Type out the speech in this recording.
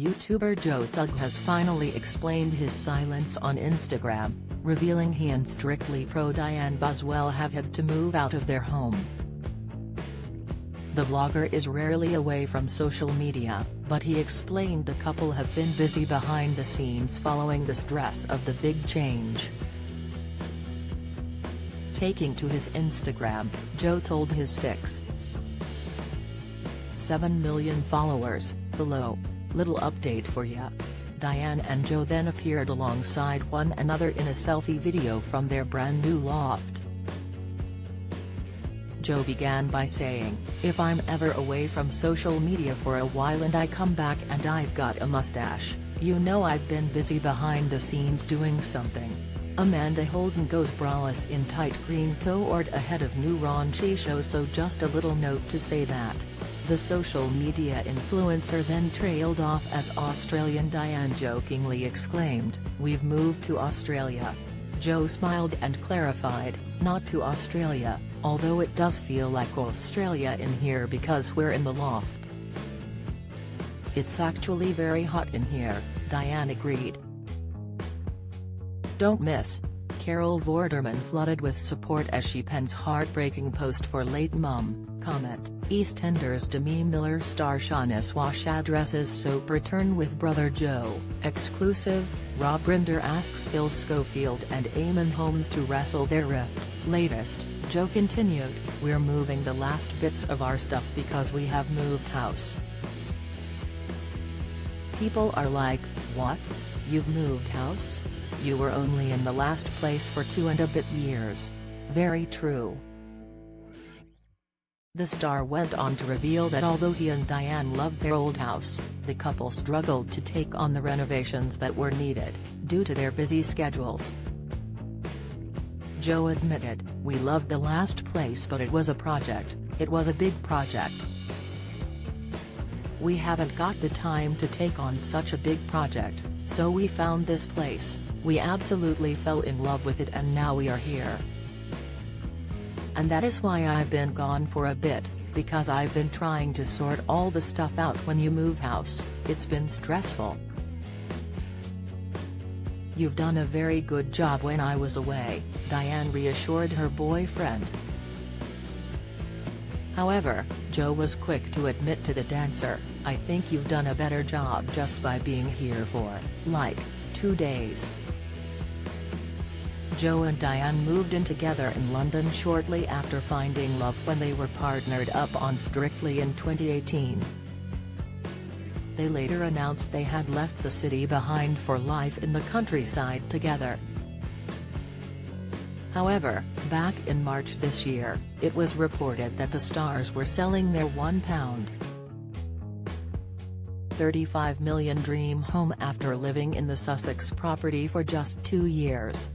YouTuber Joe Sugg has finally explained his silence on Instagram, revealing he and Strictly Pro Dianne Buswell have had to move out of their home. The vlogger is rarely away from social media, but he explained the couple have been busy behind the scenes following the stress of the big change. Taking to his Instagram, Joe told his 6.7 million followers, "Hello, little update for ya." Dianne and Joe then appeared alongside one another in a selfie video from their brand new loft. Joe began by saying, "If I'm ever away from social media for a while and I come back and I've got a mustache, you know I've been busy behind the scenes doing something." Amanda Holden goes braless in tight green cohort ahead of new raunchy show, so just a little note to say that. The social media influencer then trailed off as Australian Dianne jokingly exclaimed, "We've moved to Australia." Joe smiled and clarified, "Not to Australia, although it does feel like Australia in here because we're in the loft." "It's actually very hot in here," Dianne agreed. "Don't miss." Carol Vorderman flooded with support as she pens heartbreaking post for late mum, comment, EastEnders Demi Miller star Shauna Swash addresses soap return with brother Joe, exclusive, Rob Grinder asks Phil Schofield and Eamon Holmes to wrestle their rift. Latest, Joe continued, "We're moving the last bits of our stuff because we have moved house." People are like, "What? You've moved house? You were only in the last place for 2 and a bit years." Very true. The star went on to reveal that although he and Dianne loved their old house, the couple struggled to take on the renovations that were needed, due to their busy schedules. Joe admitted, "We loved the last place but it was a project, it was a big project. We haven't got the time to take on such a big project, so we found this place, we absolutely fell in love with it and now we are here. And that is why I've been gone for a bit, because I've been trying to sort all the stuff out when you move house, it's been stressful. You've done a very good job when I was away," Dianne reassured her boyfriend. However, Joe was quick to admit to the dancer, "I think you've done a better job just by being here for, like, 2 days." Joe and Dianne moved in together in London shortly after finding love when they were partnered up on Strictly in 2018. They later announced they had left the city behind for life in the countryside together. However, back in March this year, it was reported that the stars were selling their £1.35 million dream home after living in the Sussex property for just 2 years.